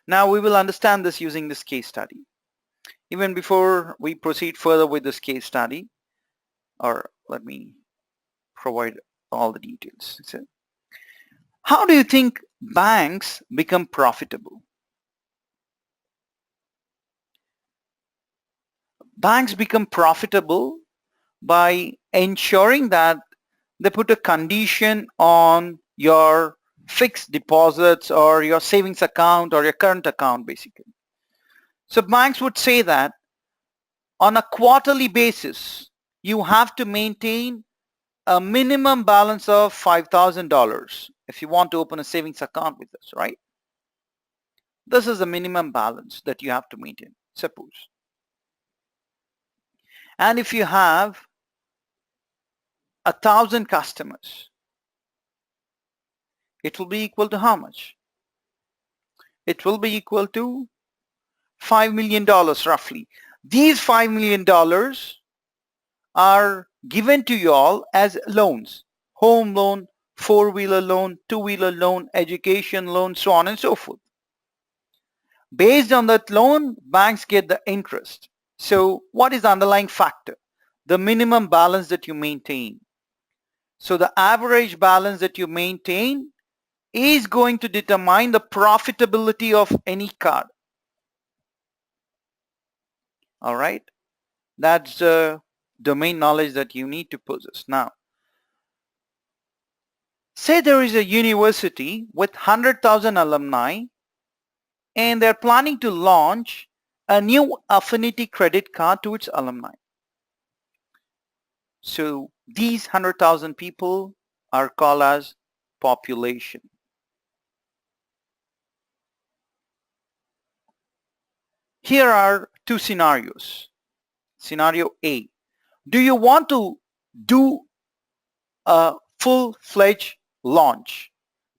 Now we will understand this using this case study. Even before we proceed further with this case study, or let me provide all the details. So, how do you think banks become profitable? Banks become profitable by ensuring that they put a condition on your fixed deposits or your savings account or your current account basically. So banks would say that on a quarterly basis, you have to maintain a minimum balance of $5,000 if you want to open a savings account with us, right? This is the minimum balance that you have to maintain, suppose. And if you have 1,000 customers, it will be equal to how much? It will be equal to $5 million roughly. These $5 million are given to you all as loans: home loan, four-wheeler loan, two-wheeler loan, education loan, so on and so forth. Based on that loan, banks get the interest. So what is the underlying factor? The minimum balance that you maintain. So the average balance that you maintain is going to determine the profitability of any card. All right, that's the domain knowledge that you need to possess. Now, say there is a university with 100,000 alumni and they're planning to launch a new affinity credit card to its alumni. So these 100,000 people are called as population. Here are two scenarios. Scenario A: do you want to do a full-fledged launch?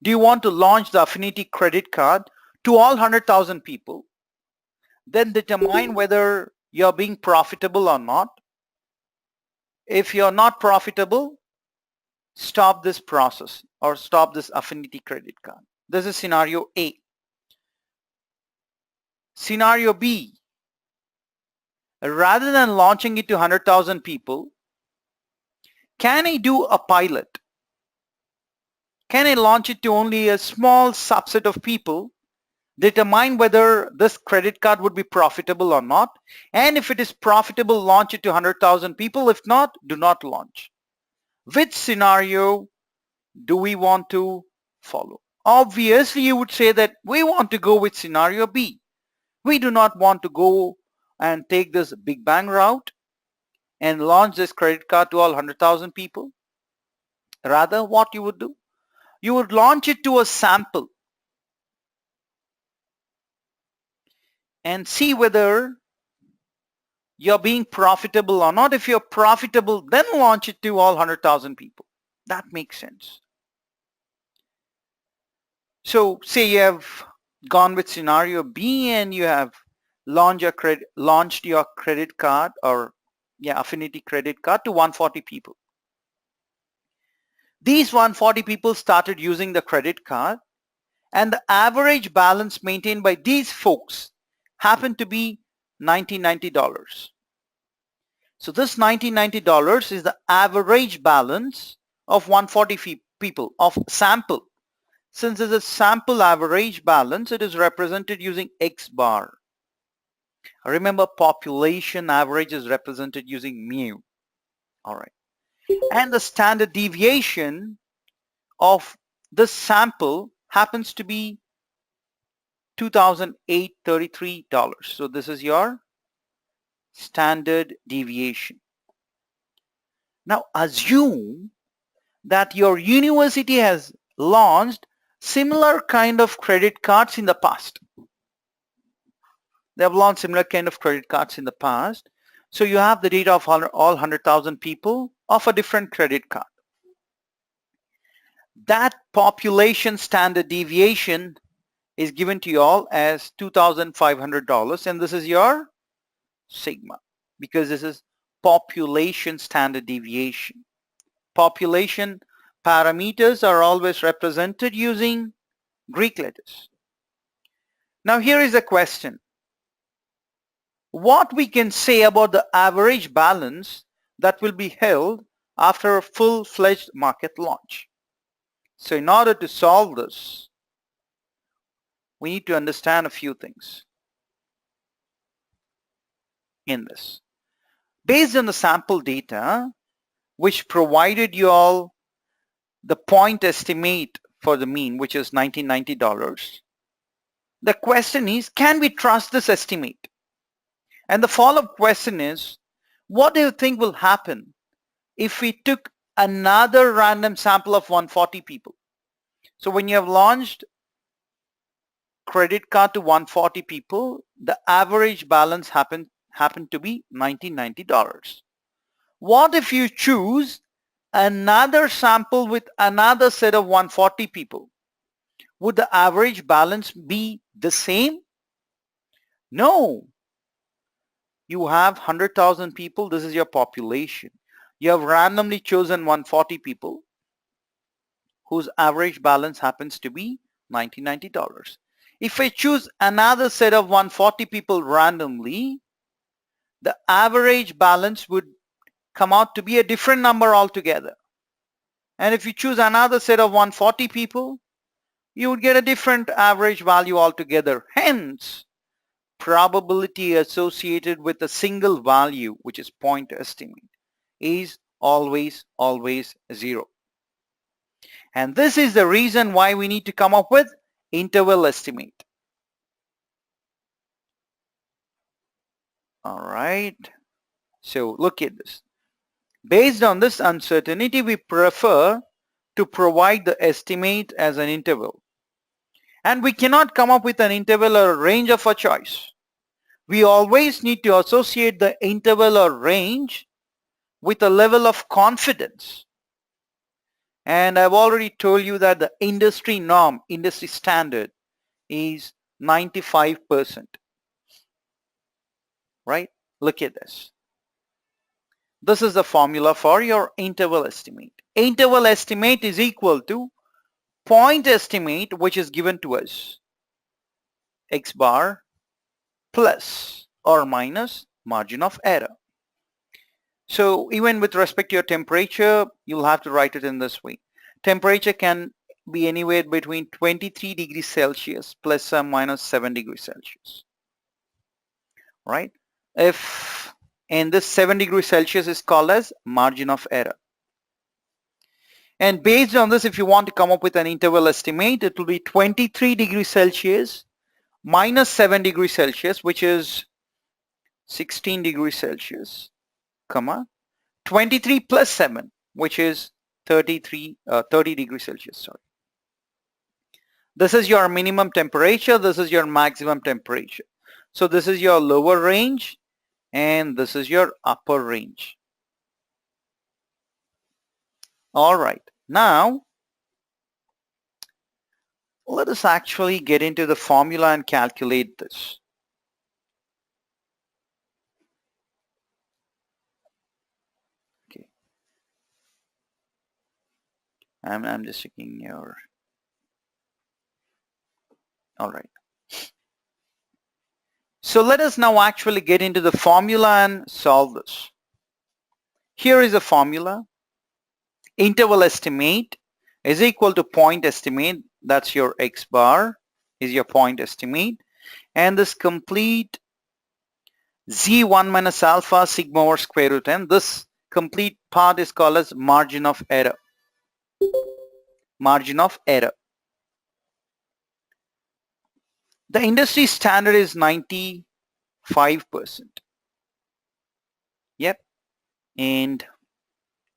Do you want to launch the affinity credit card to all 100,000 people? Then determine whether you're being profitable or not. If you're not profitable, stop this process or stop this affinity credit card. This is scenario A. Scenario B: rather than launching it to 100,000 people, can I do a pilot? Can I launch it to only a small subset of people, determine whether this credit card would be profitable or not, and if it is profitable, launch it to 100,000 people. If not, do not launch. Which scenario do we want to follow? Obviously, you would say that we want to go with scenario B. We do not want to go and take this big bang route and launch this credit card to all 100,000 people. Rather, what you would do? You would launch it to a sample and see whether you're being profitable or not. If you're profitable, then launch it to all 100,000 people. That makes sense. So say you have gone with scenario B and you have launched your credit card or affinity credit card to 140 people. These 140 people started using the credit card, and the average balance maintained by these folks happened to be $1990. So this $1990 is the average balance of 140 people of sample. Since it's a sample average balance, it is represented using X bar. Remember, population average is represented using mu. All right. And the standard deviation of this sample happens to be $2,833. So this is your standard deviation. Now assume that your university has launched similar kind of credit cards in the past. They have launched similar kind of credit cards in the past. So you have the data of all 100,000 people of a different credit card. That population standard deviation is given to you all as $2,500, and this is your sigma, because this is population standard deviation. Population Parameters are always represented using Greek letters. Now here is a question. What we can say about the average balance that will be held after a full-fledged market launch? So in order to solve this, we need to understand a few things in this. Based on the sample data, which provided you all the point estimate for the mean, which is $1990, the question is, can we trust this estimate? And the follow-up question is, what do you think will happen if we took another random sample of 140 people? So when you have launched credit card to 140 people, the average balance happened to be $1990. What if you choose another sample with another set of 140 people? Would the average balance be the same? No. You have 100,000 people. This is your population. You have randomly chosen 140 people whose average balance happens to be $1990. If I choose another set of 140 people randomly, the average balance would come out to be a different number altogether. And if you choose another set of 140 people, you would get a different average value altogether. Hence, probability associated with a single value, which is point estimate, is always 0. And this is the reason why we need to come up with interval estimate. All right. So look at this. Based on this uncertainty, we prefer to provide the estimate as an interval. And we cannot come up with an interval or a range of our choice. We always need to associate the interval or range with a level of confidence. And I've already told you that the industry norm, industry standard is 95%. Right? Look at this. This is the formula for your interval estimate. Interval estimate is equal to point estimate, which is given to us, x bar plus or minus margin of error. So even with respect to your temperature, you'll have to write it in this way. Temperature can be anywhere between 23 degrees Celsius plus or minus 7 degrees Celsius. Right? And this 7 degrees Celsius is called as margin of error. And based on this, if you want to come up with an interval estimate, it will be 23 degrees Celsius minus 7 degrees Celsius, which is 16 degrees Celsius, comma, 23 plus 7, which is 30 degrees Celsius. Sorry. This is your minimum temperature. This is your maximum temperature. So this is your lower range and this is your upper range. All right. Now, let us actually get into the formula and calculate this. Okay. I'm just checking your... All right. So let us now actually get into the formula and solve this. Here is a formula. Interval estimate is equal to point estimate. That's your x bar is your point estimate. And this complete z1 minus alpha sigma over square root n. This complete part is called as margin of error. Margin of error. The industry standard is 95%. Yep. And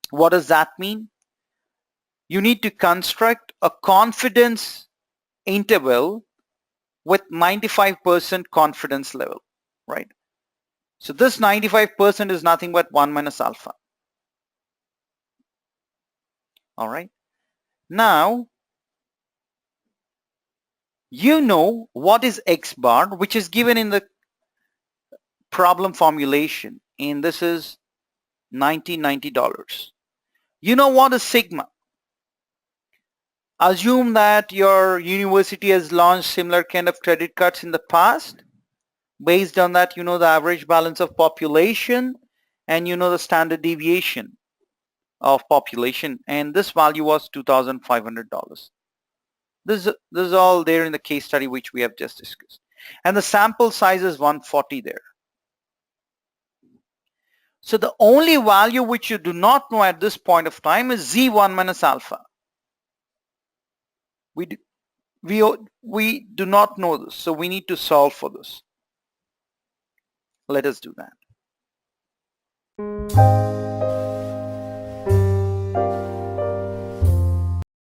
what does that mean? You need to construct a confidence interval with 95% confidence level, right? So this 95% is nothing but 1 minus alpha. All right. Now, you know what is x bar, which is given in the problem formulation, and this is $1990. You know what is sigma. Assume that your university has launched similar kind of credit cards in the past. Based on that, you know the average balance of population and you know the standard deviation of population, and this value was $2,500. This is all there in the case study which we have just discussed. And the sample size is 140 there. So the only value which you do not know at this point of time is Z1 minus alpha. We do not know this, so we need to solve for this. Let us do that.